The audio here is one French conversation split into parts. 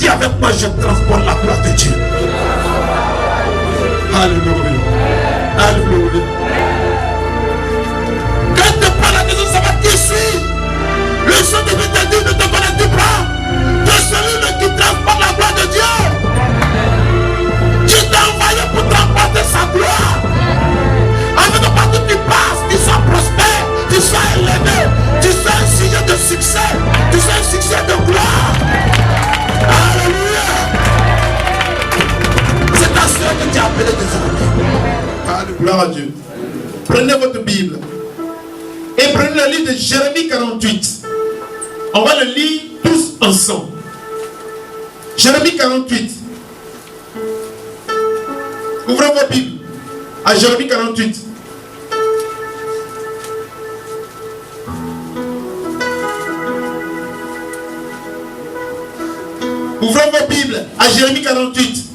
avec moi, je transporte la gloire de Dieu. Alléluia. Alléluia. Quand tu prends la maison, ça va te suivre. Le sang de Dieu ne te connaît pas. Tu es celui qui transporte la gloire de Dieu. Dieu t'a envoyé pour transporter sa gloire. Avec de partout tu passes, tu sois prospère, tu sois élevé, tu sois un sujet de succès, tu sois un succès de gloire. Alléluia. C'est ta soeur que tu as appelé désormais. Gloire à Dieu. Prenez votre Bible et prenez le livre de Jérémie 48. On va le lire tous ensemble. Jérémie 48. Ouvrez vos Bibles à Jérémie 48. Ouvrez vos Bibles à Jérémie 48.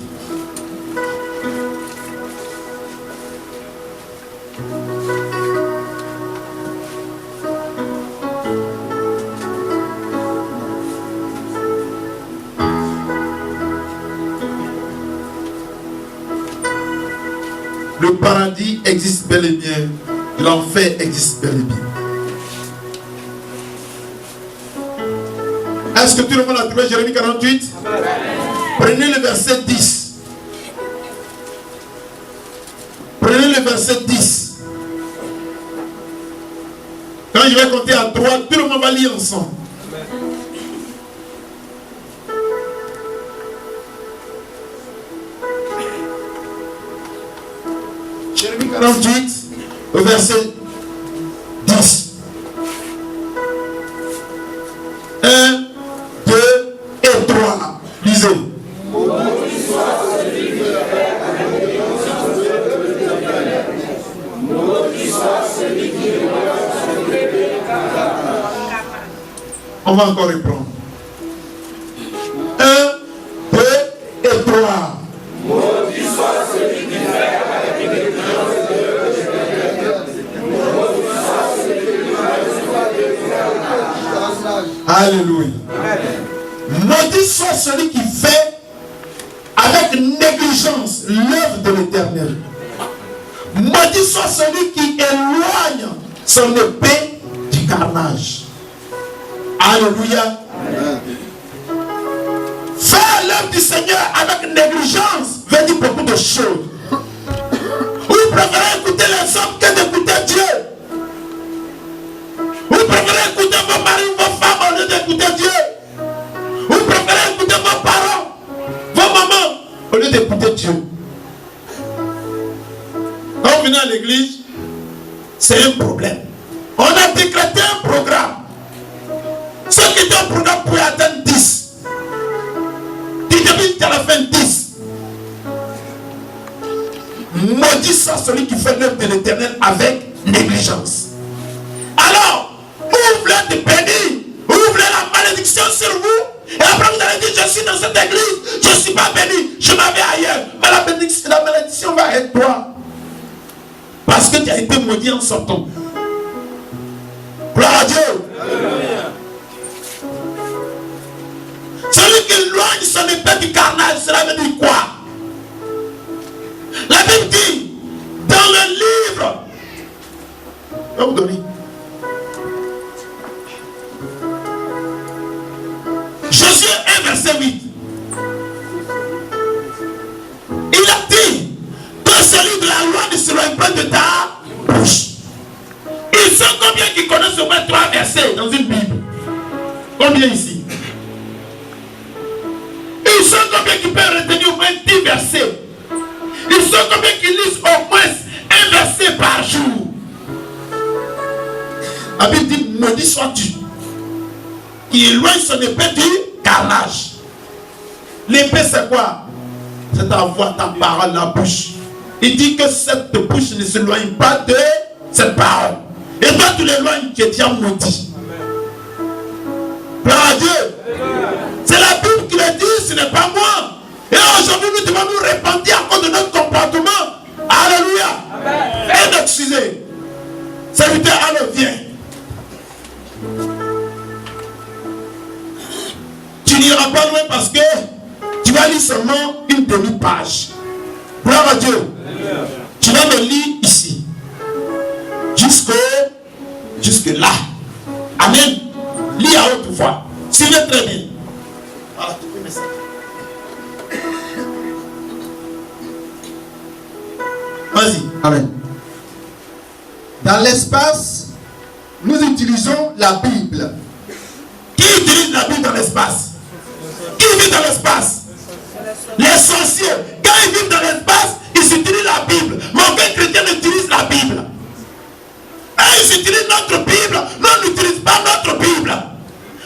Le paradis existe bel et bien. L'enfer existe bel et bien. Est-ce que tout le monde a trouvé Jérémie 48? Prenez le verset 10. Prenez le verset 10. Quand je vais compter à 3, tout le monde va lire ensemble. Jérémie 48, au verset 10. 1, 2 et 3. Lisez. On va encore reprendre. 1, 2 et 3. Alléluia. Maudit soit celui qui fait avec négligence l'œuvre de l'Éternel. Maudit soit celui qui éloigne son épée du carnage. Alléluia. Faire l'œuvre du Seigneur avec négligence veut dire beaucoup de choses. Vous préférez écouter les hommes que d'écouter Dieu. Vous préférez écouter vos maris, vos femmes au lieu d'écouter Dieu. Vous préférez écouter vos parents, vos mamans au lieu d'écouter Dieu. Quand vous venez à l'église, c'est un problème. On a décrété un programme. Ceux qui étaient au programme pouvaient atteindre 10. Du début jusqu'à la fin 10. Maudit soit celui qui fait l'œuvre de l'Éternel avec négligence. Alors, vous voulez être béni, vous voulez la malédiction sur vous, et après vous allez dire, je suis dans cette église, je ne suis pas béni, je m'en vais ailleurs. Mais la malédiction va être toi. Parce que tu as été maudit en sortant. Gloire à Dieu. Alléluia. Celui qui éloigne son épée du carnage, cela veut dire quoi? La Bible dit, dans le livre, je vais vous donner. Josué 1, verset 8. Il a dit que celui de la loi ne s'éloigne pas de ta bouche. Ils sont combien qui connaissent au moins 3 versets dans une Bible? Combien ici? Ils sont combien qui peuvent retenir au moins 10 versets? Ils sont combien qui lisent au moins un verset par jour? La Bible dit, maudit sois-tu, qui éloigne son épée du carnage. L'épée c'est quoi? C'est ta voix, ta parole, la bouche. Il dit que cette bouche ne s'éloigne pas de cette parole. Et toi tu l'éloignes, tu es déjà maudit. Gloire à Dieu. C'est la Bible qui le dit, ce n'est pas moi. Et aujourd'hui nous devons nous repentir à cause de notre comportement. Alléluia. Et d'excuser. Serviteur, allez, viens. Tu n'iras pas loin parce que seulement une demi-page. Gloire à Dieu. Tu vas me lire ici. Jusque là. Amen. Lis à haute voix. Suivez très bien. Voilà, tu peux mettre ça. Vas-y. Amen. Dans l'espace, nous utilisons la Bible. Qui utilise la Bible dans l'espace? Qui vit dans l'espace? Les sorciers. Quand ils vivent dans l'espace, ils utilisent la Bible. Mais aucun chrétien n'utilise la Bible. Et ils utilisent notre Bible. Nous, on n'utilise pas notre Bible.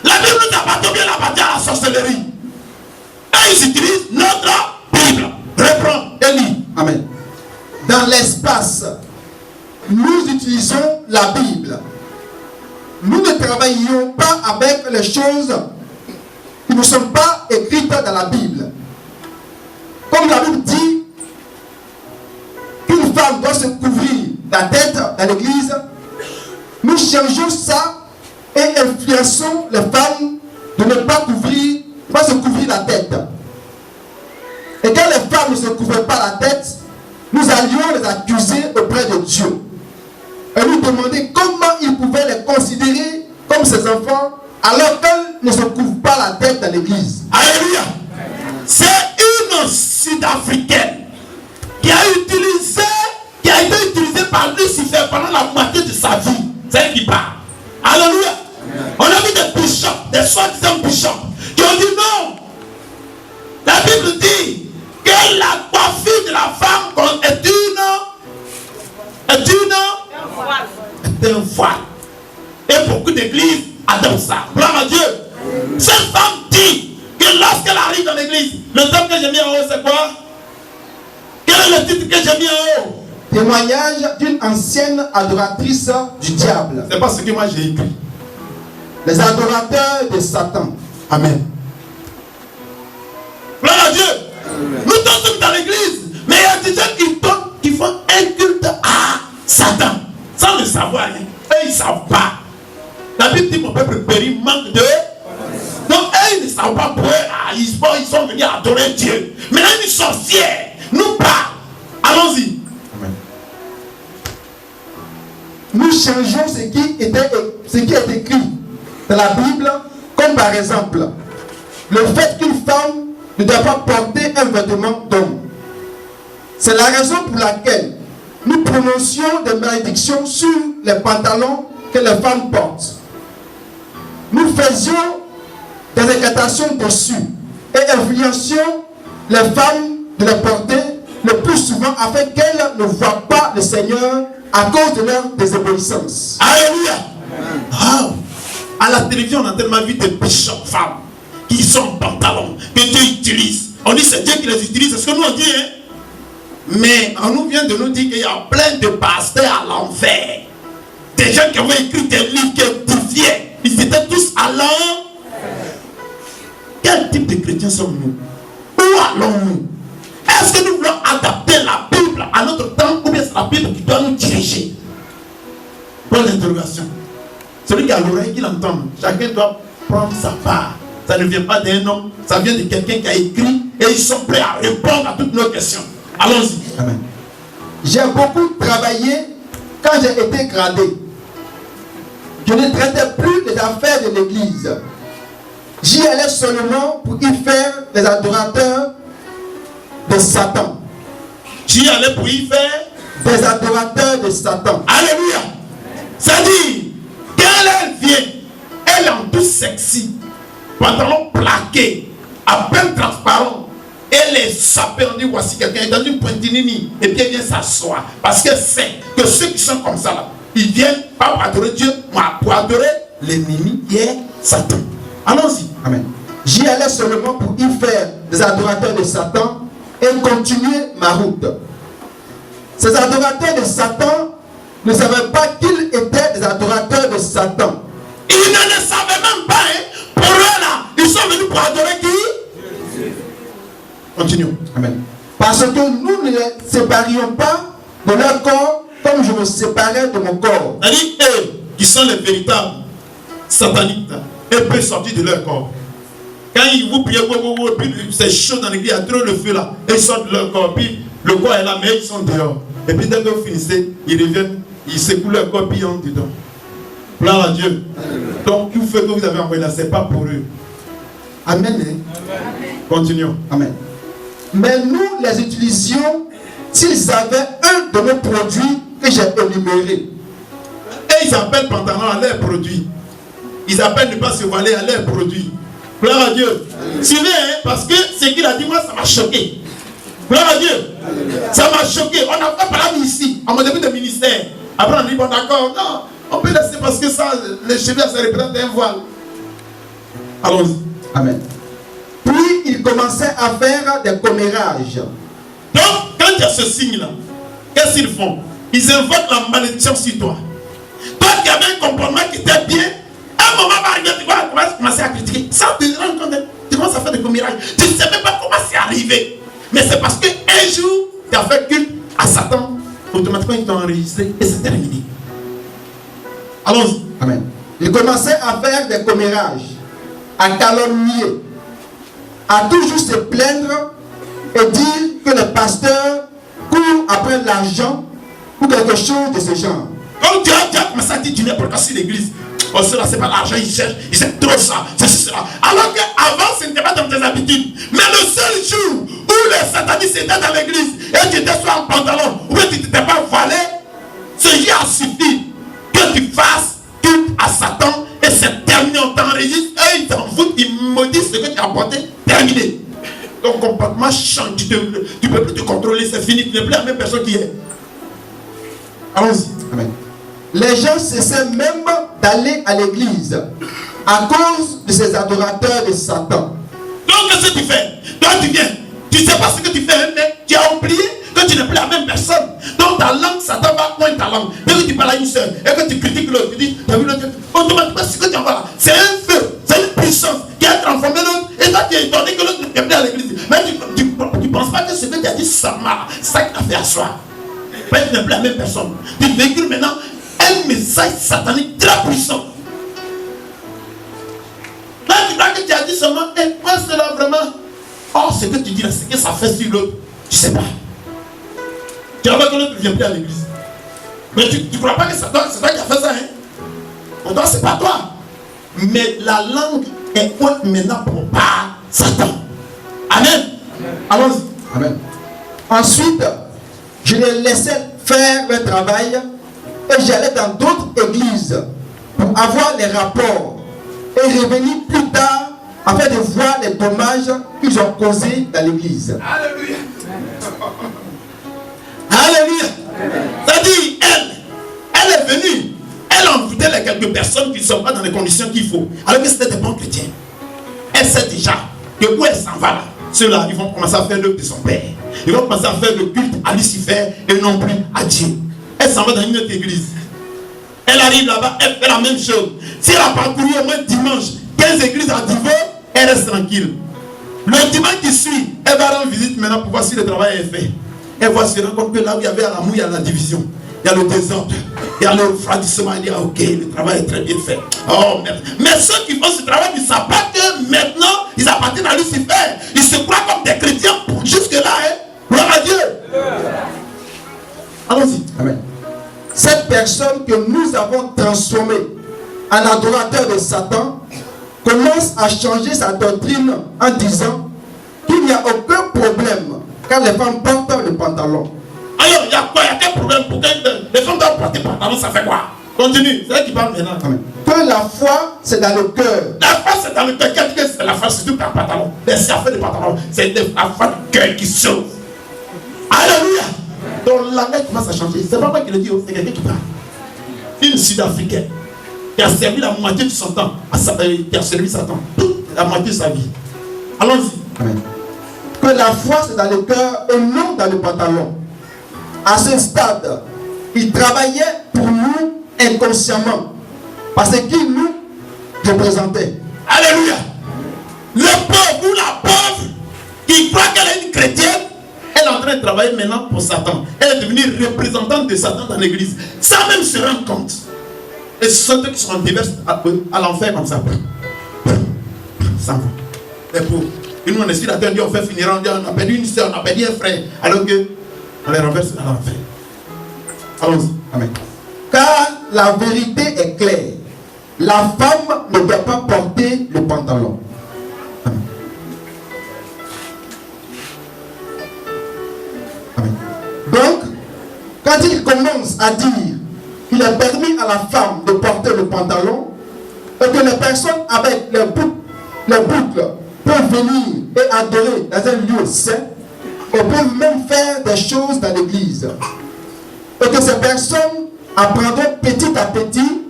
La Bible nous appartient bien appartient à la sorcellerie. Et ils utilisent notre Bible. Reprends et lis. Amen. Dans l'espace, nous utilisons la Bible. Nous ne travaillons pas avec les choses qui ne sont pas écrites dans la Bible. Comme la Bible dit qu'une femme doit se couvrir la tête dans l'église, nous changeons ça et influençons les femmes de ne pas se couvrir la tête. Et quand les femmes ne se couvraient pas la tête, nous allions les accuser auprès de Dieu. Et nous demander comment ils pouvaient les considérer comme ses enfants alors qu'elles ne se couvrent pas la tête dans l'église. Alléluia. C'est une Sud-Africaine qui a été utilisée par Lucifer pendant la moitié de sa vie. C'est elle qui parle. Alléluia. On a vu des bishops, des soi-disant bishops, qui ont dit non. La Bible dit que la coiffure de la femme est un voile. Et beaucoup d'églises adorent ça. Gloire à Dieu. Cette femme dit que lorsqu'elle arrive dans l'église, le thème que j'ai mis en haut, c'est quoi? Quel est le titre que j'ai mis en haut? Témoignage d'une ancienne adoratrice du diable. C'est pas ce que moi j'ai écrit. Les adorateurs de Satan. Amen. Gloire à Dieu. Nous tous sommes dans l'église, mais il y a des gens qui font un culte à Satan, sans le savoir. Hein. Eux, ils ne savent pas. La Bible dit mon peuple périt, manque de. Donc, eux, ils ne savent pas pourquoi ils sont venus adorer Dieu. Maintenant, une sorcière nous parle. Allons-y. Amen. Nous changeons ce qui est écrit dans la Bible, comme par exemple, le fait qu'une femme ne doit pas porter un vêtement d'homme. C'est la raison pour laquelle nous prononcions des malédictions sur les pantalons que les femmes portent. Nous faisions des incantations dessus et influencions les femmes de les porter le plus souvent afin qu'elles ne voient pas le Seigneur à cause de leur désobéissance. Alléluia. Wow. À la télévision, on a tellement vu des bishops femmes qui sont en pantalon, que Dieu utilise. On dit c'est Dieu qui les utilise, c'est ce que nous on dit. Hein? Mais on nous vient de nous dire qu'il y a plein de pasteurs à l'envers. Des gens qui ont écrit des livres qui édifiaient. Ils étaient tous à l'envers. Quel type de chrétiens sommes-nous? Où allons-nous? Est-ce que nous voulons adapter la Bible à notre temps ou bien c'est la Bible qui doit nous diriger? Pour l'interrogation. Celui qui a l'oreille, qui l'entend. Chacun doit prendre sa part. Ça ne vient pas d'un homme, ça vient de quelqu'un qui a écrit et ils sont prêts à répondre à toutes nos questions. Allons-y. Amen. J'ai beaucoup travaillé quand j'ai été gradé. Je ne traitais plus les affaires de l'église. J'y allais seulement pour y faire des adorateurs de Satan. J'y allais pour y faire des adorateurs de Satan. Alléluia. C'est-à-dire, quand elle vient, elle est en tout sexy. Pantalon plaqué, à peine transparent, elle est sapée, on dit voici quelqu'un dans une pointinini, et puis elle vient s'asseoir, parce qu'elle sait que ceux qui sont comme ça là, ils viennent pas pour adorer Dieu, mais pour adorer l'ennemi qui est Satan. Allons-y. Amen. J'y allais seulement pour y faire des adorateurs de Satan et continuer ma route. Ces adorateurs de Satan ne savaient pas qu'ils étaient des adorateurs de Satan. Ils ne le savaient même pas, hein. Pour eux là, ils sont venus pour adorer qui? Continuons. Amen. Parce que nous ne les séparions pas de leur corps comme je me séparais de mon corps. C'est-à-dire, eux, qui sont les véritables sataniques, eux peuvent sortir de leur corps. Quand ils vous prient, puis c'est chaud dans l'église, il y a trop le feu là. Et ils sortent de leur corps, puis le corps est là, mais ils sont dehors. Et puis dès que vous finissez, ils reviennent, ils secouent leur corps, puis ils entrent dedans. Gloire à Dieu. Donc tout feu que vous avez envoyé là, ce n'est pas pour eux. Amen. Continuons. Amen. Mais nous les utilisions s'ils avaient un de nos produits que j'ai énumérés. Et ils appellent pantalon à leurs produits. Ils appellent ne pas se voiler à leurs produits. Gloire à Dieu. Suivez, hein, parce que ce qu'il a dit, moi, ça m'a choqué. Gloire à Dieu. Ça m'a choqué. On n'a pas parlé ici, en mon début de ministère. Après, on dit, bon, d'accord, non, on peut laisser parce que ça, les cheveux, ça représente un voile. Allons-y. Amen. Puis il commençait à faire des commérages. Donc, quand il y a ce signe-là, qu'est-ce qu'ils font? Ils invoquent la malédiction sur toi. Toi qui avais un comportement qui était bien, à un moment va arriver, tu vas commencer à critiquer. Sans te rendre compte, tu commences à faire des commérages. Tu ne sais même pas comment c'est arrivé. Mais c'est parce qu'un jour, tu as fait culte à Satan. Automatiquement, ils t'ont enregistré et c'est terminé. Allons-y. Amen. Il commençait à faire des commérages, à calomnier, à toujours se plaindre et dire que le pasteur court après l'argent ou quelque chose de ce genre. Comme Dieu a commencé à dire du n'importe quoi sur l'église. Oh, cela, c'est pas l'argent, il cherche trop ça, c'est cela. Alors qu'avant, ce n'était pas dans tes habitudes. Mais le seul jour où les satanistes étaient dans l'église et tu étais soit en pantalon ou tu n'étais pas voilé, ce jour a suffi que tu fasses culte à Satan et c'est terminé. On t'enregistre et ils t'en foutent, ils maudissent ce que tu as apporté, terminé. Ton comportement change, tu ne peux plus te contrôler, c'est fini, tu n'es plus la même personne qui est. Allons-y. Amen. Les gens cessaient même d'aller à l'église à cause de ces adorateurs de Satan. Donc qu'est-ce que tu fais? Toi tu viens, tu ne sais pas ce que tu fais, mais tu as oublié que tu n'es plus la même personne. Donc ta langue, Satan va pointer ta langue. Dès que tu parles à une soeur et que tu critiques l'autre, tu dis, tu as vu l'autre, automatiquement ce que tu envoies là, c'est un feu, c'est une puissance qui a transformé l'autre. Et toi tu es étonné que l'autre n'est plus à l'église. Mais tu ne penses pas que ce que tu as dit, ça marche. C'est ça qui t'a fait asseoir. Mais tu n'es plus la même personne. Tu véhicules maintenant un message satanique très puissant. Là, tu crois que tu as dit seulement, moi c'est là vraiment. Or, ce que tu dis là, c'est que ça fait sur l'autre. Tu ne sais pas. Tu vois que l'autre ne vient plus à l'église. Mais tu ne crois pas que c'est toi qui as fait ça, hein? Pour toi, c'est pas toi. Mais la langue est quoi maintenant pour pas Satan. Amen. Allons-y. Amen. Ensuite, je les laissais faire leur travail et j'allais dans d'autres églises pour avoir les rapports et revenir plus tard afin de voir les dommages qu'ils ont causés dans l'église. Alléluia. Alléluia. C'est-à-dire, elle est venue, elle envoûtait les quelques personnes qui ne sont pas dans les conditions qu'il faut, alors que c'était des bons chrétiens. Elle sait déjà que où elle s'en va là, ceux-là, ils vont commencer à faire l'œuvre de son père. Ils vont commencer à faire le culte à Lucifer et non plus à Dieu. Elle s'en va dans une autre église. Elle arrive là-bas, elle fait la même chose. Si elle a parcouru au moins dimanche 15 églises à Divo, elle reste tranquille. Le dimanche qui suit, elle va rendre visite maintenant pour voir si le travail est fait. Elle voit se rendre compte que là où il y avait l'amour, il y a la division. Il y a le désordre, il y a le refroidissement. Elle dit, ah, ok, le travail est très bien fait. Oh merde. Mais ceux qui font ce travail, ils ne savent pas que maintenant, ils appartiennent à Lucifer. Ils se croient comme des chrétiens jusque-là. Hein? Gloire à Dieu. Allons-y. Amen. Cette personne que nous avons transformée en adorateur de Satan commence à changer sa doctrine en disant qu'il n'y a aucun problème quand les femmes portent le pantalon. Alors, il y a quoi? Il y a quel problème pour que les femmes doivent porter pantalon? Ça fait quoi? Continue. C'est elle qui parle maintenant. Amen. Que la foi, c'est dans le cœur. La foi, c'est dans le cœur. Quelqu'un, c'est la foi, c'est tout un pantalon. Mais si elle fait le pantalon, c'est la foi du cœur qui sauve. Alléluia. Donc, la langue commence à changer. C'est pas moi qui le dis, c'est quelqu'un qui parle. Une Sud-Africaine qui a servi la moitié de son temps, qui a servi Satan, toute la moitié de sa vie. Allons-y. Amen. Que la foi, c'est dans le cœur et non dans le pantalon. À ce stade, il travaillait pour nous inconsciemment parce qu'il nous représentait. Alléluia. Le pauvre ou la pauvre qui croit qu'elle est une chrétienne, elle est en train de travailler maintenant pour Satan. Elle est devenue représentante de Satan dans l'église, sans même se rendre compte. Et ce sont eux qui sont diverses à l'enfer comme ça. Ça va. Les pauvres. Et nous, on est sur la terre, on fait finir, on a perdu une soeur, on a perdu un frère. Alors que, on les renverse dans l'enfer. Allons-y. Amen. Car la vérité est claire. La femme ne doit pas porter le pantalon. Amen. Amen. Donc, quand il commence à dire qu'il est permis à la femme de porter le pantalon, et que les personnes avec les boucles peuvent venir et adorer dans un lieu saint, et peuvent même faire des choses dans l'église, et que ces personnes apprendront petit à petit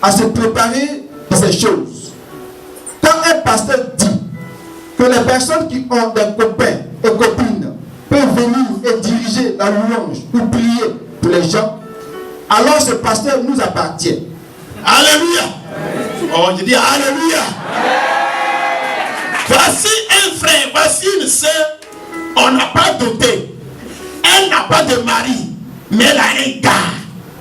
à se préparer de ces choses. Quand un pasteur dit que les personnes qui ont des copains et copines peuvent venir et diriger la louange ou prier pour les gens, alors ce pasteur nous appartient. Alléluia. Oh, je dis Alléluia. Voici un frère, voici une soeur. On n'a pas doté. Elle n'a pas de mari, mais elle a un gars.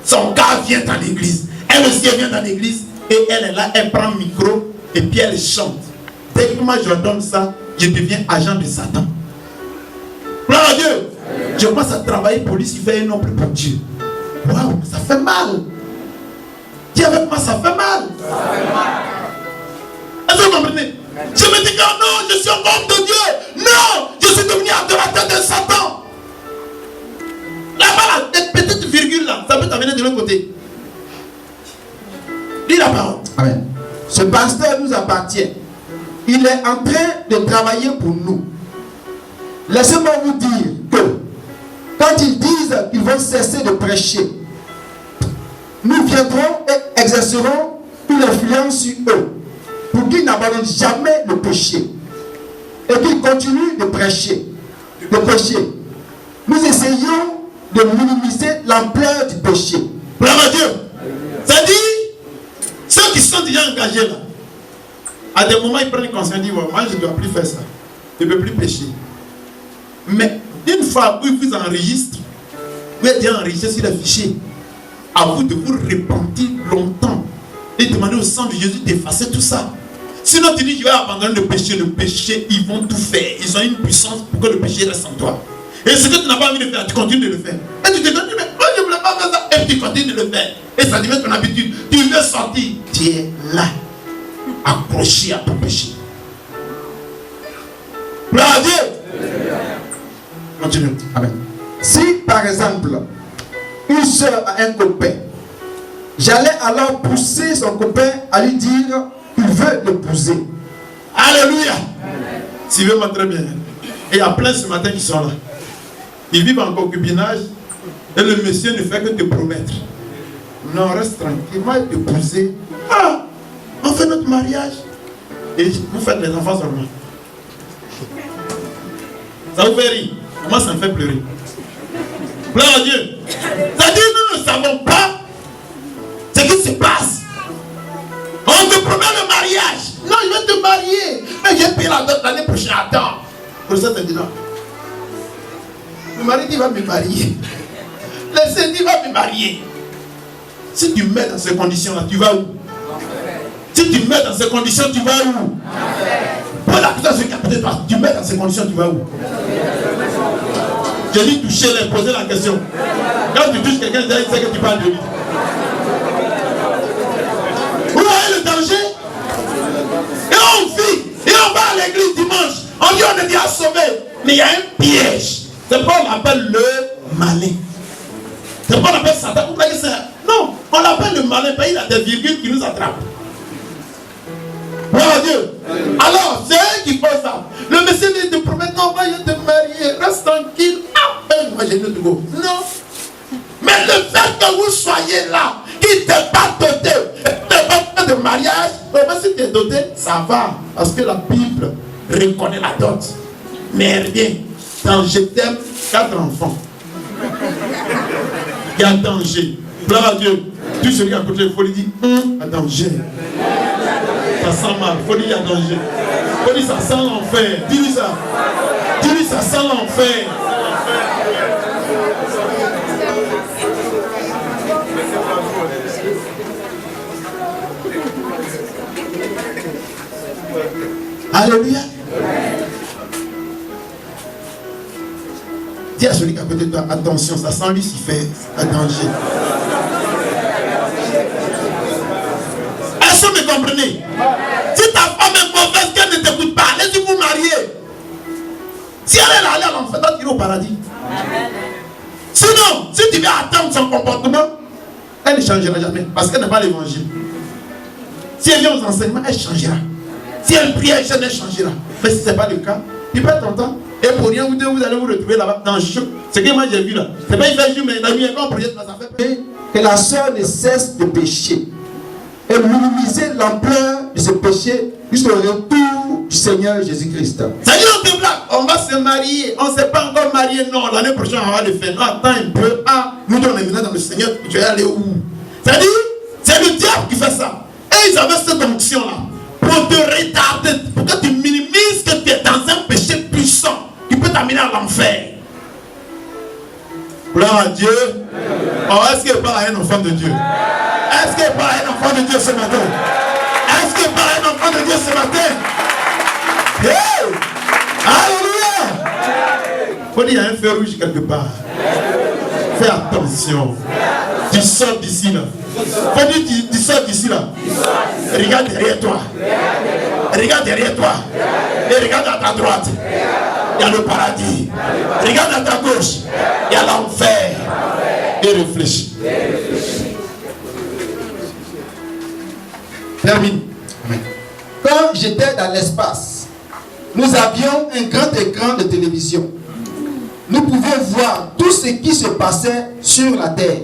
Son gars vient dans l'église. Elle aussi vient dans l'église et elle est là, elle prend le micro et puis elle chante. Dès que moi je donne ça, je deviens agent de Satan. Gloire à Dieu. Je commence à travailler pour lui, il fait un nombre pour Dieu. Waouh, ça fait mal. Dis avec moi, ça fait mal. Est-ce que vous comprenez? Je me dis que non, je suis un homme de Dieu. Non, je suis devenu adorateur de Satan. Là-bas, cette petite virgule là, ça peut t'amener de l'autre côté. Lis la parole. Amen. Ce pasteur nous appartient. Il est en train de travailler pour nous. Laissez-moi vous dire que quand ils disent qu'ils vont cesser de prêcher, nous viendrons et exercerons une influence sur eux pour qu'ils n'abandonnent jamais le péché et qu'ils continuent de prêcher. Nous essayons de minimiser l'ampleur du péché. Gloire à Dieu. C'est-à-dire, ceux qui sont déjà engagés là, à des moments ils prennent conscience, ils disent, moi je ne dois plus faire ça, je ne peux plus pécher. Mais une fois où ils vous enregistrent, vous êtes déjà enregistré sur le fichier, à vous de vous repentir longtemps et demander au sang de Jésus d'effacer tout ça. Sinon tu dis je vais abandonner le péché, ils vont tout faire. Ils ont une puissance pour que le péché reste en toi. Et ce que tu n'as pas envie de faire, tu continues de le faire. Et tu te dis, mais moi je ne voulais pas faire ça. Et tu continues de le faire. Et ça devient ton habitude. Tu veux sortir. Tu es là, accroché à ton péché. Gloire à Dieu. Continue. Amen. Si par exemple, une soeur a un copain, j'allais alors pousser son copain à lui dire qu'il veut l'épouser. Alléluia. S'il veut, très bien. Et il y a plein ce matin qui sont là. Ils vivent en concubinage et le monsieur ne fait que te promettre. Non, reste tranquille, moi t'épouser. Ah, on fait notre mariage et vous faites les enfants seulement. Ça vous fait rire? Moi ça me fait pleurer. Gloire à Dieu. C'est-à-dire nous ne savons pas ce qui se passe. On te promet le mariage. Non, je vais te marier. Mais j'ai payé la dot l'année prochaine. Attends. Pour ça, tu dis non. Le mari dit va me marier. Le Seigneur dit va me marier. Si tu mets dans ces conditions-là, tu vas où? Si tu mets dans ces conditions, tu vas où? Pour la puissance qui a peut-être toi, tu mets dans ces conditions, tu vas où? Je dis toucher-les, poser la question. Quand tu touches quelqu'un, il sait que tu parles de lui. Vous voyez le danger? Et on vit, et on va à l'église dimanche. On dit on est déjà sauvé. Mais il y a un piège. C'est pas on l'appelle le malin. C'est pas on l'appelle Satan. Vous croyez que c'est... Non, on l'appelle le malin. Parce qu'il a des virgules qui nous attrapent. Gloire à Dieu. Alors, c'est eux qui font ça. Le monsieur vient te promettre, non, moi je vais te marier. Reste tranquille. Ah, moi j'ai le go. Non. Mais le fait que vous soyez là, qui ne t'est pas doté, de mariage, même si tu es doté, ça va. Parce que la Bible reconnaît la dot. Mais rien. Quand je t'aime, 4 enfants. Il y a danger. Gloire à Dieu. Tout celui qui a côté, il faut lui dire, il y a danger. Ça sent mal. Il faut lui dire, il y a danger. Il faut dire, ça sent l'enfer. Dis-lui ça. Dis-lui, ça sent l'enfer. Alléluia. Dis à celui qui est à côté de toi, attention, ça sent Lucifer, un danger. Est-ce que vous me comprenez? Si ta femme est mauvaise, qu'elle ne t'écoute pas, allez-y vous marier. Si elle est allée à l'enfer, toi tu iras au paradis. Sinon, si tu veux attendre son comportement, elle ne changera jamais parce qu'elle n'a pas l'évangile. Si elle vient aux enseignements, elle changera. Si elle prie, elle changera. Mais si ce n'est pas le cas, tu perds ton temps. Et pour rien, vous allez vous retrouver là-bas dans le choc. C'est que moi j'ai vu là. C'est pas une fait jour, mais la nuit, quand on prie, ça fait peur. Que la sœur ne cesse de pécher et minimiser l'ampleur de ce péché jusqu'au retour du Seigneur Jésus-Christ. C'est-à-dire, on te blague, on va se marier, on ne s'est pas encore marié, non, l'année prochaine on va le faire. Non, attends un peu, nous on est maintenant dans le Seigneur, tu vas aller où? C'est-à-dire, c'est le diable qui fait ça. Et ils avaient cette onction-là pour te retarder, pour que tu minimises que tu es dans un péché puissant qui peut t'amener à l'enfer. Gloire à Dieu. Oh, est-ce qu'il parle à un enfant de Dieu? Est-ce qu'il parle à un enfant de Dieu ce matin? Est-ce qu'il parle à un enfant de Dieu ce matin? Hey! Alléluia! Il faut dire qu'il y a un feu rouge quelque part. Fais attention. Tu sors d'ici là. Faut dire tu sors d'ici là. Regarde derrière toi. Regarde derrière toi. Et regarde à ta droite. Il y a le paradis. Regarde à ta gauche. Il y a l'enfer. Et réfléchis. Termine. Quand j'étais dans l'espace, nous avions un grand écran de télévision. Nous pouvions voir tout ce qui se passait sur la terre.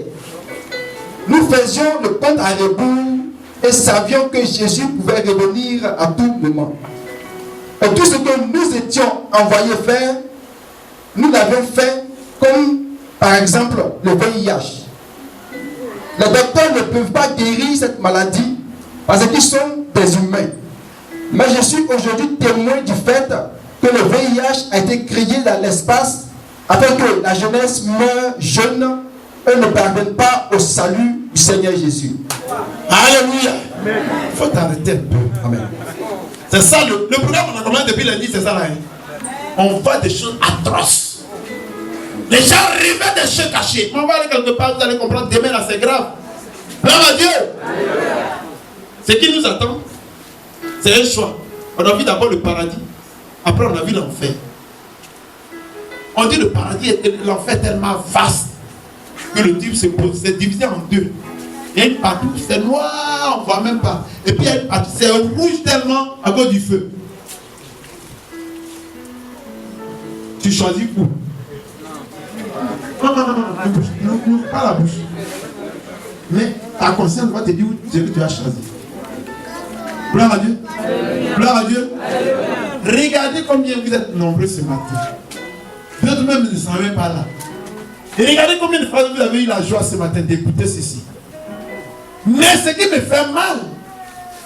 Nous faisions le compte à rebours et savions que Jésus pouvait revenir à tout moment. Et tout ce que nous étions envoyés faire, nous l'avions fait, comme par exemple le VIH. Les docteurs ne peuvent pas guérir cette maladie parce qu'ils sont des humains. Mais je suis aujourd'hui témoin du fait que le VIH a été créé dans l'espace afin que la jeunesse meure jeune et ne parvienne pas au salut du Seigneur Jésus. Alléluia. Il faut t'arrêter un peu. Amen. C'est ça le programme qu'on a commencé depuis lundi, c'est ça là. On voit des choses atroces. Les gens rêvent des choses cachées. On va aller quelque part, vous allez comprendre. Demain là, c'est grave. Gloire à Dieu. Ce qui nous attend, c'est un choix. On a vu d'abord le paradis. Après, on a vu l'enfer. On dit le paradis et l'enfer tellement vaste que le type c'est divisé en deux. Il y a une partie, c'est noir, on ne voit même pas. Et puis il y a une partie, c'est rouge tellement à cause du feu. Tu choisis où? Non, pas la bouche. Mais ta conscience va te dire où c'est que tu as choisi. Gloire à Dieu. Gloire à Dieu. Regardez combien vous êtes nombreux ce matin. D'autres même ne s'en même pas là. Et regardez combien de fois vous avez eu la joie ce matin d'écouter ceci. Mais ce qui me fait mal,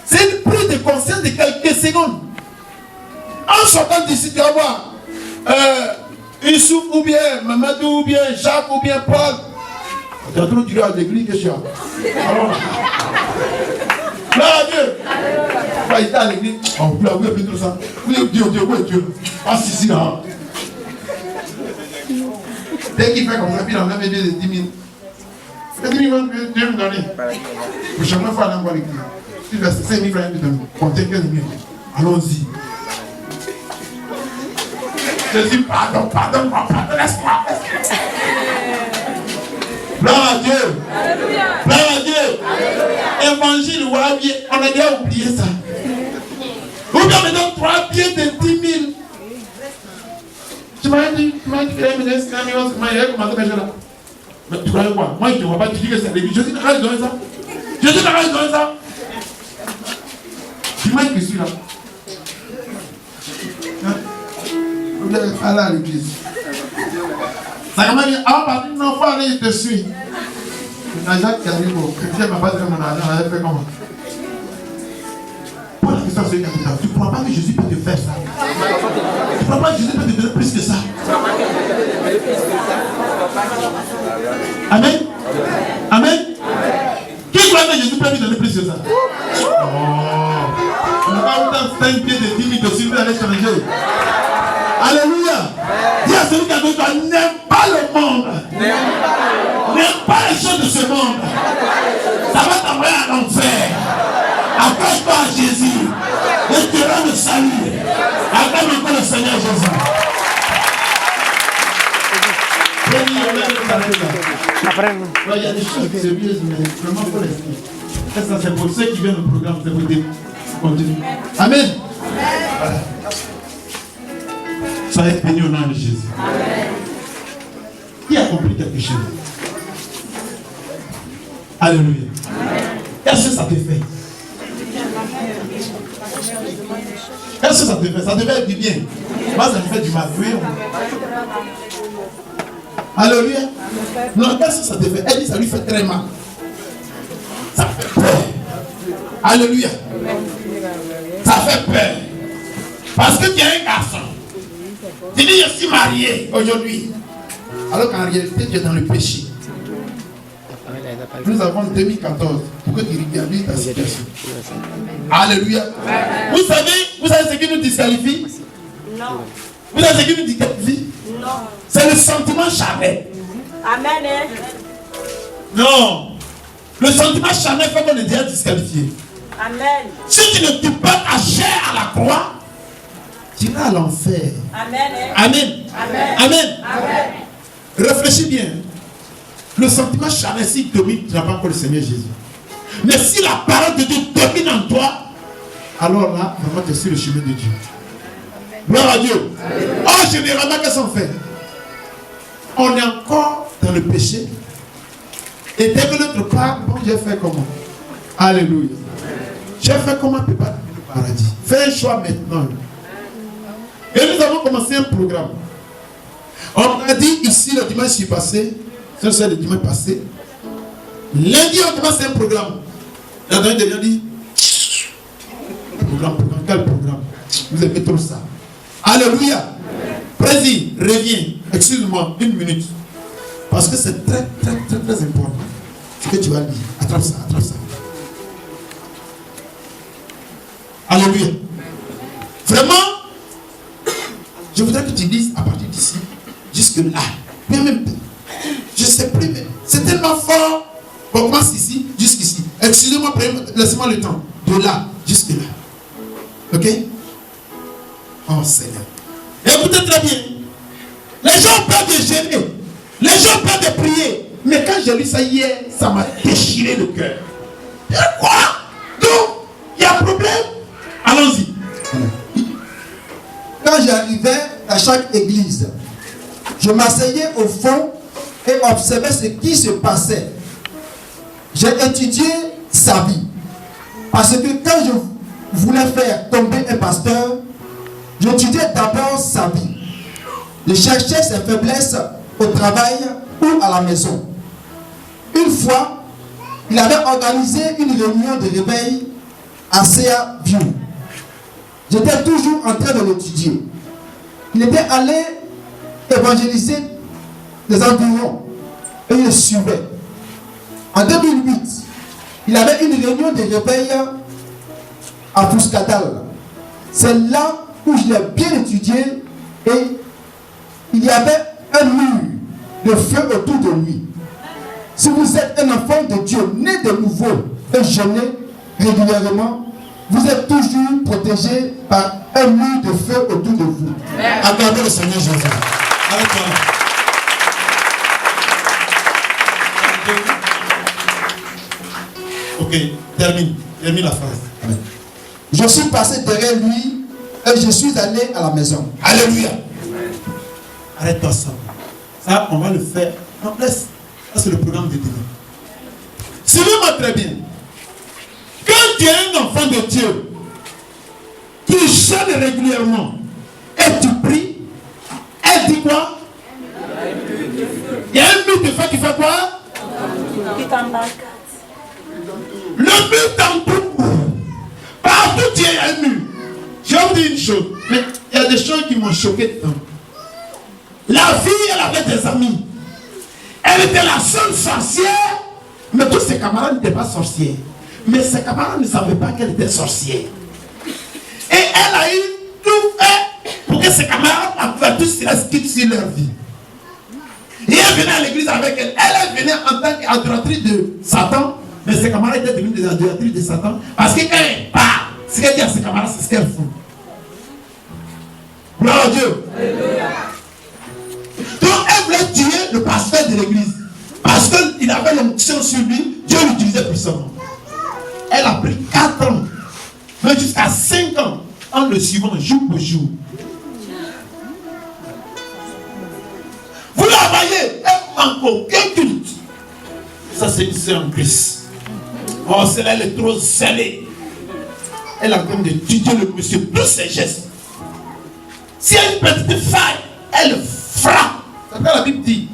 c'est une prise de conscience de quelques secondes. En sortant d'ici, tu vas voir Youssouf ou bien Mamadou ou bien Jacques ou bien Paul. Tu as trop dit à l'église que je suis. Gloire à Dieu. Quand il était à l'église, on peut avouer tout ça. Oui, Dieu, où est Dieu? Passe ici là. Dès qu'il fait comme ça, puis il en a mis de 10 000. Les 10 000 Dieu me donner. Pour chaque fois, il envoie l'église. Il verse 5 000 francs, il me donne. Comptez 15 000. Allons-y. Je dis pardon, laisse-moi. Gloire à Dieu. Gloire à Dieu. Évangile, on a déjà oublié ça. Ou bien on me donne 3 pieds de 10 000. Tu m'as dit que mais tu croyais quoi? Moi je ne te vois pas, tu dis que c'est l'église. Jésus n'a pas donné ça. Jésus n'a pas donné ça. Dis-moi que je suis là. Vous allez aller à l'église. Ça m'a dit, ah, partir de l'enfant, allez, je te suis. Jacques qui arrive au chrétien m'a pas donné mon argent, elle fait comment? Pour la question, c'est capital. Tu ne crois pas que Jésus peut te faire ça? Tu ne crois pas que Jésus peut te donner plus que ça? Amen. Amen. Qui croit que Jésus peut lui donner plus que ça? Oh. On n'a pas autant 5 pieds de 10 000 de suivre à l'étranger. Alléluia. Dis à celui qui a besoin, n'aime pas s'arrête là. Après, Il y a des choses sérieuses, mais vraiment pour l'esprit. Ça, c'est pour ceux qui viennent au programme, c'est pour dire. Continue. Amen. Voilà. Soyez bénis au nom de Jésus. Amen. Qui a compris quelque chose? Alléluia. Qu'est-ce que ça te fait? Qu'est-ce que ça te fait? Ça devait être du bien. Moi, ça me fait du mal. Oui. Alléluia. Non, qu'est-ce que ça te fait? Elle dit ça lui fait très mal. Ça fait peur. Alléluia. Ça fait peur. Parce que tu es un garçon. Tu dis je suis marié aujourd'hui. Alors qu'en réalité tu es dans le péché. Nous avons 2014. Pourquoi tu regardes ta situation? Alléluia. Vous savez ce qui nous disqualifie? Non. Vous savez ce qui nous disqualifie? Non. C'est le sentiment charnel. Amen. Non. Le sentiment charnel fait qu'on est déjà disqualifié. Amen. Si tu ne tues pas ta chair à la croix, tu iras à l'enfer. Amen. Amen. Amen. Amen. Amen. Réfléchis bien. Le sentiment charnel, s'il domine, tu n'as pas encore le Seigneur Jésus. Mais si la parole de Dieu domine en toi, alors là, vraiment, tu es sur le chemin de Dieu. Gloire à Dieu. Oh, généralement, qu'est-ce qu'on fait? On est encore dans le péché. Et dès que notre part, bon, j'ai fait comment? Alléluia. J'ai fait comment peut pas le paradis? Fais un choix maintenant. Et nous avons commencé un programme. On a dit ici le dimanche passé, c'est le dimanche passé. Lundi, on commence un programme. La dernière dit programme, quel programme? Vous aimez trop ça. Alléluia. Président, reviens. Excuse-moi, 1 minute. Parce que c'est très important. Ce que tu vas dire. Attrape ça. Alléluia. Vraiment, je voudrais que tu dises à partir d'ici, jusque là. Même, je ne sais plus, mais c'est tellement fort. On commence ici, jusqu'ici. Excusez-moi, laissez-moi le temps. De là, jusque là. Ok? Oh Seigneur. Écoutez très bien. Les gens ont peur de gêner. Les gens ont peur de prier. Mais quand j'ai lu ça hier, ça m'a déchiré le cœur. Quoi? Donc, il y a un problème? Allons-y. Quand j'arrivais à chaque église, je m'asseyais au fond et observais ce qui se passait. J'ai étudié sa vie. Parce que quand je voulais faire tomber un pasteur, j'étudiais d'abord sa vie. Je cherchais ses faiblesses au travail ou à la maison. Une fois, il avait organisé une réunion de réveil à CA View. J'étais toujours en train de l'étudier. Il était allé évangéliser les environs et il suivait. En 2008, il avait une réunion de réveil à Fouskadal. C'est là où je l'ai bien étudié et il y avait un mur de feu autour de lui. Si vous êtes un enfant de Dieu, né de nouveau et jeûné régulièrement, vous êtes toujours protégé par un mur de feu autour de vous. Acclamez le Seigneur Jésus. Arrête-toi. Ok, termine la phrase. Amen. Je suis passé derrière lui et je suis allé à la maison. Alléluia. Arrête-toi ça. Ça, on va le faire. Non, laisse. Ça, c'est le programme de demain. Suivez-moi très bien. Quand tu es un enfant de Dieu, tu jeûnes régulièrement et tu pries, elle dit quoi? Il y a un mur de feu qui fait quoi? Le mur t'entoure. Partout il y a un mur. Je vais vous dire une chose, mais il y a des choses qui m'ont choqué dedans. La fille, elle avait des amis. Elle était la seule sorcière, mais tous ses camarades n'étaient pas sorciers. Mais ses camarades ne savaient pas qu'elle était sorcière. Et elle a eu tout fait pour que ses camarades avaient tous resté sur leur vie. Et elle venait à l'église avec elle. Elle venait en tant qu'adoratrice de Satan, mais ses camarades étaient devenus des adoratrices de Satan. Parce que quand elle part, ce qu'elle dit à ses camarades, c'est ce qu'elle fait. Gloire à Dieu. Alléluia. Donc elle voulait tuer le pasteur de l'église. l'onction sur lui, Dieu l'utilisait puissamment. Elle a pris 4 ans, mais jusqu'à 5 ans, en le suivant jour pour jour. Vous la voyez, elle manque aucun culte. Ça, c'est une sœur en Christ. Oh, celle-là, elle est trop zélée. Elle est en train d'étudier le monsieur, tous ses gestes. Si elle a une petite faille, elle frappe. C'est quand la Bible dit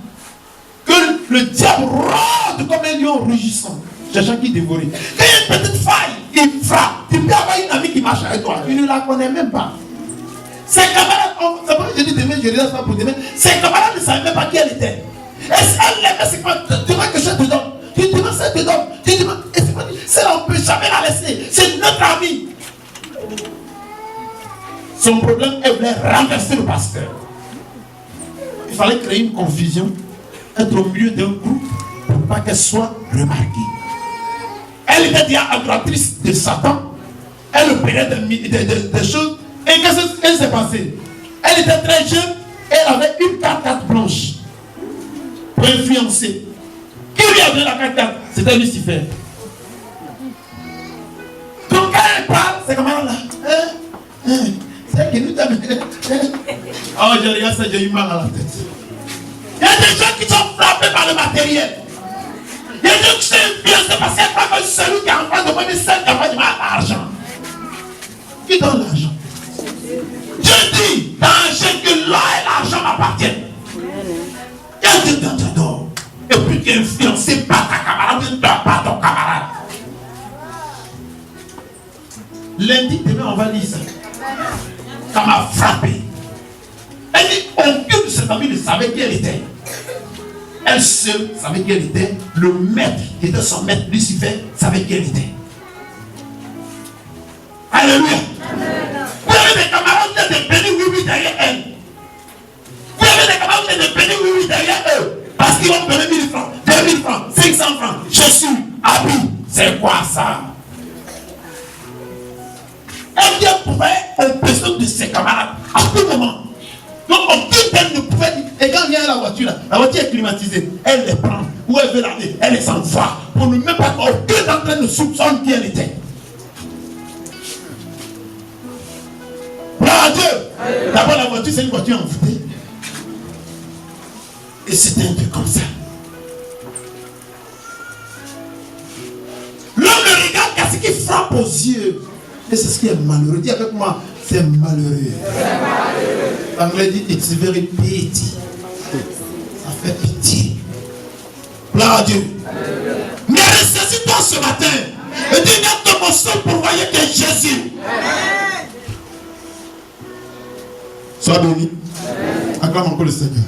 que le diable rôde comme un lion rugissant, cherchant qui dévorer. Quand il y a une petite faille, il frappe. Tu peux avoir une amie qui marche avec toi, tu ne la connais même pas. Ses camarades, c'est pas que je dis demain, je regarde ça pour demain. Ses camarades ne savaient même pas qui elle était. Est-ce qu'elle l'aimait, c'est quoi? Tu vois que je te donne. Tu demandes ça, te donne. Tu demandes, et c'est pas dit. Celle-là, on ne peut jamais la laisser. C'est notre amie. Son problème, elle voulait renverser le pasteur. Il fallait créer une confusion, être au milieu d'un groupe pour pas qu'elle soit remarquée. Elle était déjà adoratrice de Satan. Elle opérait des choses. Et qu'est-ce qui s'est passé? Elle était très jeune et elle avait une carte blanche pour influencer. Qui lui a donné la carte? C'était Lucifer. Donc quand elle parle, c'est comme là. C'est qui nous donne. Oh, j'ai regardé ça, j'ai eu mal à la tête. Il y a des gens qui sont frappés par le matériel. Il y a des gens qui sont influencés parce qu'elle croit que celui qui est en face de moi, mais celle qui est en face de moi a l'argent. Qui donne l'argent? Dieu dit dans Genèse que l'or et l'argent m'appartiennent. Il y a des gens qui t'adorent. Et puis tu es influencé par ta camarade ou par ton camarade. Lundi, demain, on va lire ça. Ça m'a frappé. Elle dit, aucune de ses amis ne savait qui elle était. Elle seule savait qui elle était. Le maître, qui était son maître, Lucifer, savait qui elle était. Alléluia. Vous avez des camarades qui étaient bénis, oui, derrière elle. Vous avez des camarades qui étaient bénis, oui, derrière eux. Parce qu'ils vont donner 1000 francs, 2000 francs, 500 francs. Jésus, habit. C'est quoi ça? Elle vient trouver aux besoins de ses camarades à tout moment. Donc, aucune d'elles ne pouvait dire. Et quand vient la voiture, là, la voiture est climatisée. Elle les prend. Où elle veut l'amener, elle les envoie. Pour ne même pas aucun d'entre elles ne soupçonne qui elle était. Gloire à Dieu. D'abord, la voiture, c'est une voiture envoûtée. Et c'était un peu comme ça. L'homme le regarde car ce qui frappe aux yeux. Et c'est ce qui est malheureux. Dis avec moi, c'est malheureux. L'anglais dit, it's very pity. Ça fait pitié. Gloire à Dieu. Mais ressaisis-toi ce matin. Et dis, viens de mon sol pour voir que Jésus. Sois béni. Acclame encore le Seigneur.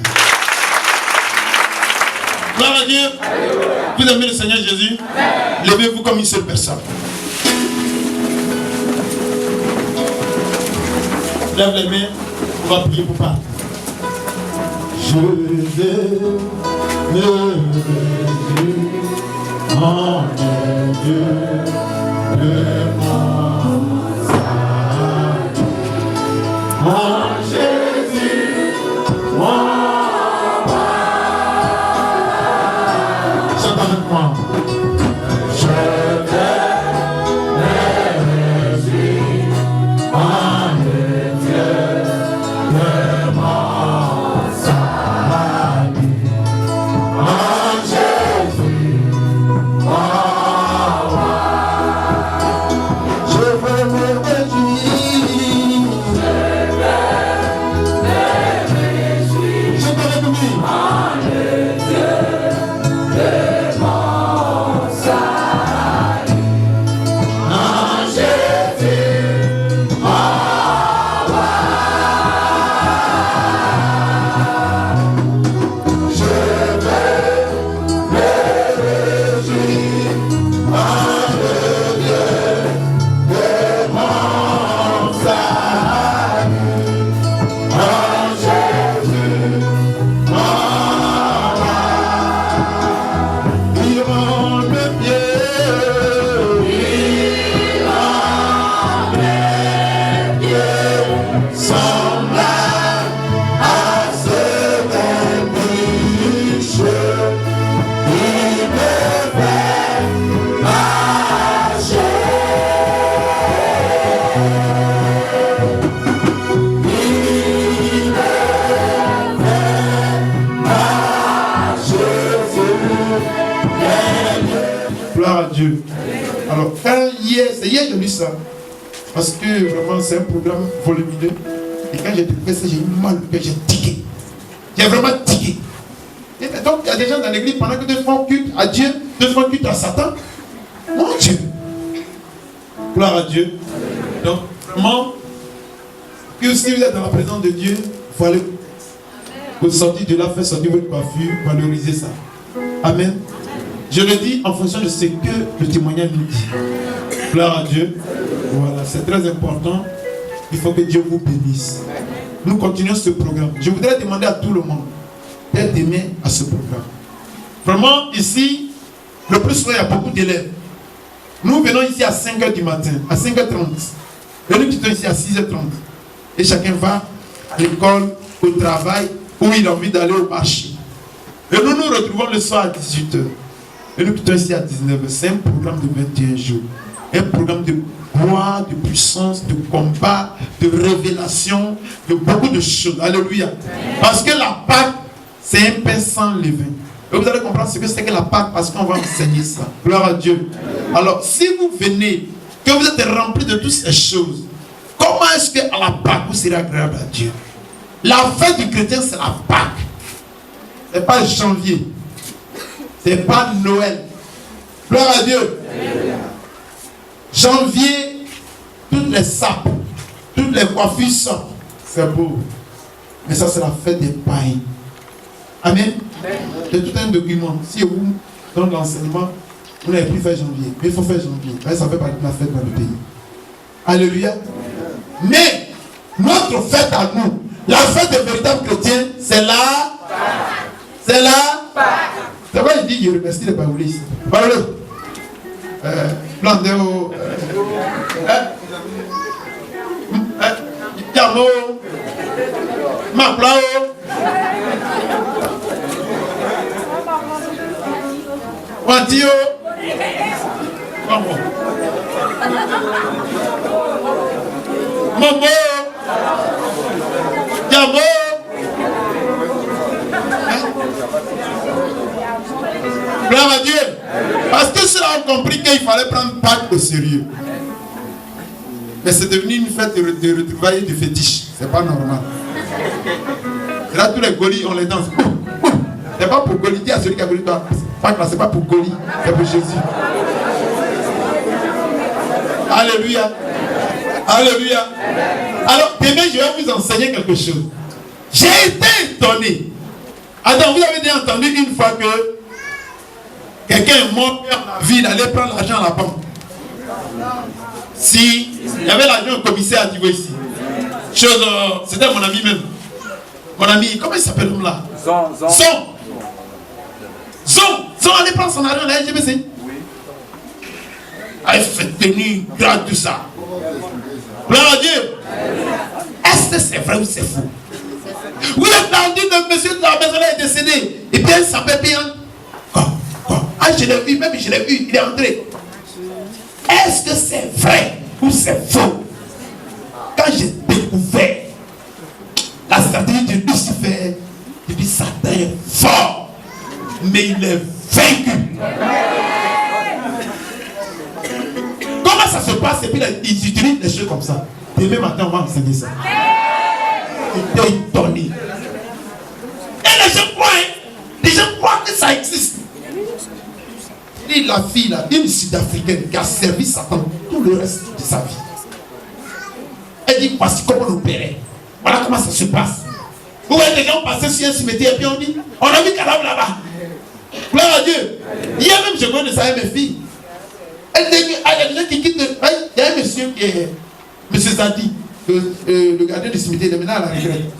Gloire à Dieu. Vous aimez le Seigneur Jésus? Levez-vous comme une seule personne. Lève les mains, on va prier pour parler. Je vais me réjouir en Dieu de mon salut. En Jésus, moi. Chante avec moi. Je vais me réjouir en Jésus, Dieu. Alors, hier, c'est hier que j'ai lu ça. Parce que vraiment, c'est un programme volumineux. Et quand j'ai fait ça, j'ai eu mal au cœur, j'ai tiqué. J'ai vraiment tiqué. Et donc, il y a des gens dans l'église, pendant que deux font culte à Dieu, deux font culte à Satan. Mon Dieu. Gloire à Dieu. Donc, vraiment, que si vous êtes dans la présence de Dieu, il faut aller vous sortir de là, faire sortir votre coiffure, valoriser ça. Amen. Je le dis en fonction de ce que le témoignage nous dit. Gloire à Dieu. Voilà, c'est très important. Il faut que Dieu vous bénisse. Nous continuons ce programme. Je voudrais demander à tout le monde d'être aimé à ce programme. Vraiment, ici, le plus souvent, il y a beaucoup d'élèves. Nous venons ici à 5h du matin, à 5h30. Et nous quittons ici à 6h30. Et chacun va à l'école, au travail, où il a envie d'aller au marché. Et nous nous retrouvons le soir à 18h. Et nous quittons ici à 19h. C'est un programme de 21 jours. Un programme de gloire, de puissance, de combat, de révélation, de beaucoup de choses. Alléluia. Parce que la Pâque, c'est un pain sans levain. Et vous allez comprendre ce que c'est que la Pâque parce qu'on va enseigner ça. Gloire à Dieu. Alors, si vous venez, que vous êtes remplis de toutes ces choses, comment est-ce qu'à la Pâque, vous serez agréable à Dieu? La fête du chrétien, c'est la Pâque. Ce n'est pas janvier. Ce n'est pas Noël. Gloire à Dieu. Janvier, toutes les sapes, toutes les coiffures sortent. C'est beau. Mais ça, c'est la fête des païens. Amen. C'est tout un document. Si vous, dans l'enseignement, vous n'avez plus fait janvier. Mais il faut faire janvier. Ça fait partie de la fête dans le pays. Alléluia. Mais, notre fête à nous, la fête des véritables chrétiens, c'est la... C'est la... C'est pourquoi je dis qu'il remercie les Baoulis. Baoulé. Plandéo. Yamo. Maplao. Wantio. Mambo. Mambo. Yamo. Gloire à Dieu. Parce que ceux-là ont compris qu'il fallait prendre Pâques au sérieux. Mais c'est devenu une fête de retrouvailles de fétiche. C'est pas normal. Et là, tous les golis, on les danse. C'est pas pour Goli. Dis à celui qui a Goli, toi. Pâques là, c'est pas pour Goli. C'est pour Jésus. Alléluia. Alléluia. Alors, demain, je vais vous enseigner quelque chose. J'ai été étonné. Attends, vous avez déjà entendu une fois que quelqu'un est mort dans la ville, allait prendre l'argent à la banque. Si, il y avait l'argent au commissaire à Divo ici. C'était mon ami même. Mon ami, comment il s'appelle l'homme là? Zon, allait prendre son argent à la LGBC. Oui. Elle fait tenir grave tout ça. Gloire à Dieu. Est-ce que c'est vrai ou c'est faux? Vous êtes là, on dit que monsieur de la maison est décédé. Et bien, ça fait bien. Ah, je l'ai vu, même je l'ai vu, il est entré. Est-ce que c'est vrai ou c'est faux? Quand j'ai découvert la stratégie de Lucifer, j'ai dit Satan est fort, mais il est vaincu. Comment ça se passe? Et puis ils utilisent des choses comme ça. Demain matin, on va enseigner ça. Il était étonné. Et les gens croient que ça existe. Et la fille là, une Sud-Africaine qui a servi Satan tout le reste de sa vie. Elle dit voici comment on opérait. Voilà comment ça se passe. Vous voyez les gens passer sur un cimetière et puis on dit on a vu cadavre là-bas. Gloire à Dieu. Hier même je connais ça avec mes filles. Elle dit il y a des gens qui quittent. Il y a un monsieur qui est monsieur Zadi, le gardien du cimetière, il est maintenant à la retraite.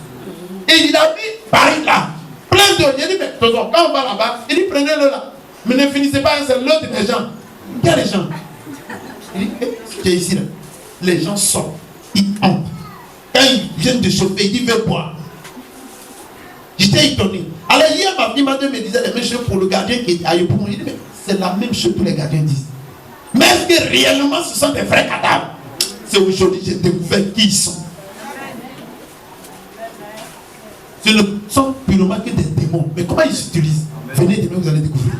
Et il a vu Paris là, plein d'eau. Il a dit mais quand on va là-bas, il dit prenez-le là. Mais ne finissez pas, c'est l'autre des gens. Il y a des gens. Il dit, tu es ici là. Les gens sortent, ils entrent. Quand ils viennent de chauffer, ils disent, veux boire. J'étais étonné. Alors hier, ma fille me disait la même chose pour le gardien qui était à Yopougon. Il dit, mais c'est la même chose que tous les gardiens disent. Mais est-ce que réellement ce sont des vrais cadavres? C'est aujourd'hui que j'ai découvert qui ils sont. Ce ne sont purement que des démons. Mais comment ils s'utilisent? Venez demain, vous allez découvrir.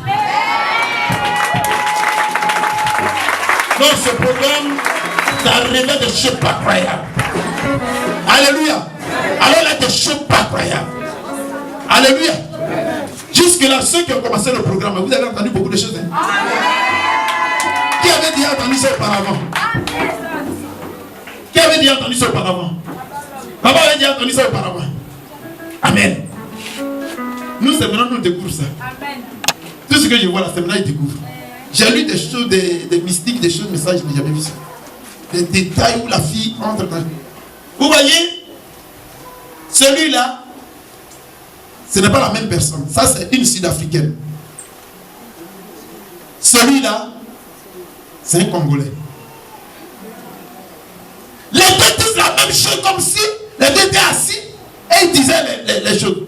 Donc ce programme, ça révèle des choses pas croyables. Alléluia. Alors là, des choses pas croyables. Alléluia. Jusque-là, ceux qui ont commencé le programme, vous avez entendu beaucoup de choses. Hein? Qui avait déjà entendu ça auparavant? Qui avait déjà entendu ça auparavant? Papa avait déjà entendu ça auparavant. Amen. Nous, c'est maintenant nous découvrons ça. Amen. Tout ce que je vois là, c'est maintenant ils découvrent. J'ai lu des choses, des mystiques, des choses, mais ça, je n'ai jamais vu ça. Des détails où la fille entre dans... Vous voyez, celui-là, ce n'est pas la même personne. Ça, c'est une Sud-Africaine. Celui-là, c'est un Congolais. Les deux disent la même chose comme si les deux étaient assis et ils disaient les choses.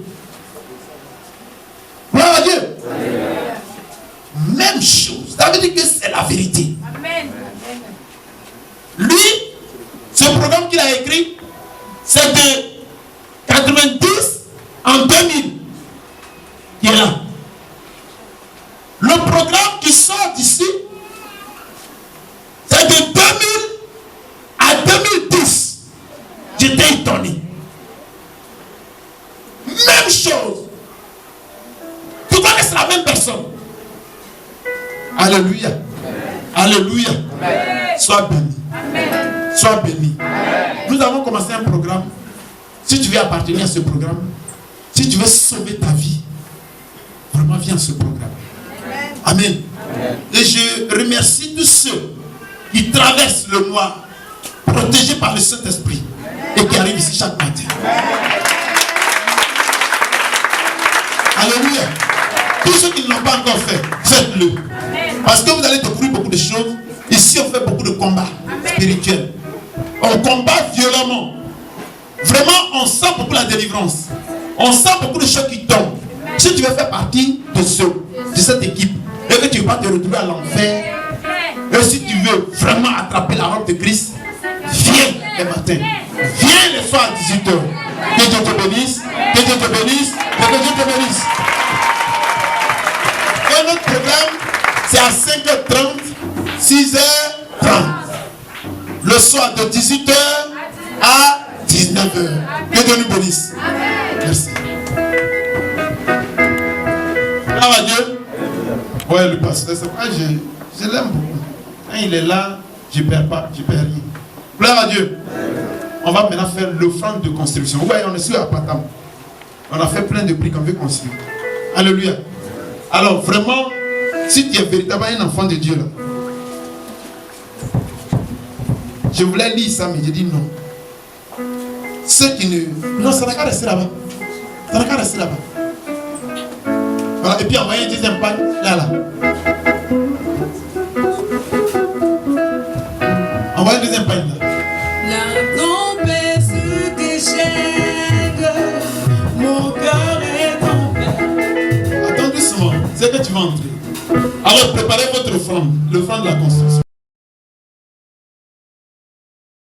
Gloire à Dieu. Même chose. Ça veut dire que c'est la vérité. Amen. Lui, ce programme qu'il a écrit, c'est de 90 en 2000 qui est là. Le programme qui sort d'ici, c'est de 2000 à 2010. J'étais étonné. Même chose. Tu vois que c'est la même personne. Alléluia. Alléluia. Sois béni. Amen. Sois béni. Amen. Nous avons commencé un programme. Si tu veux appartenir à ce programme, si tu veux sauver ta vie, vraiment viens à ce programme. Amen. Amen. Et je remercie tous ceux qui traversent le noir, protégés par le Saint-Esprit, et qui arrivent ici chaque matin. Alléluia. Tous ceux qui ne l'ont pas encore fait, faites-le. Parce que vous allez découvrir beaucoup de choses. Ici, on fait beaucoup de combats spirituels. On combat violemment. Vraiment, on sent beaucoup la délivrance. On sent beaucoup de choses qui tombent. Si tu veux faire partie de cette équipe, et que tu ne veux pas te retrouver à l'enfer, et si tu veux vraiment attraper la robe de Christ, viens le matin. Viens le soir à 18h. Que Dieu te bénisse. Que Dieu te bénisse. Que Dieu te bénisse. Et notre programme, c'est à 5h30, 6h30. Le soir de 18h à 19h. Que Dieu nous bénisse. Merci. Gloire à Dieu. Ouais, le pasteur, c'est pas, je l'aime beaucoup. Quand il est là, je ne perds pas, je ne perds rien. Gloire à Dieu. On va maintenant faire l'offrande de construction. Vous voyez, on est sur Apatam. On a fait plein de prix qu'on veut construire. Alléluia. Alors, vraiment, si tu es véritablement un enfant de Dieu, là, je voulais lire ça, mais j'ai dit non. Ceux qui ne... Non, ça n'a qu'à rester là-bas. Ça n'a qu'à rester là-bas. Voilà, et puis envoyer un deuxième pagne, là. Envoyer un deuxième pagne, là. La tempête se déchaîne, mon cœur est en paix. Attends doucement, c'est que tu vas entrer. Alors préparez votre offrande, l'offrande de la construction.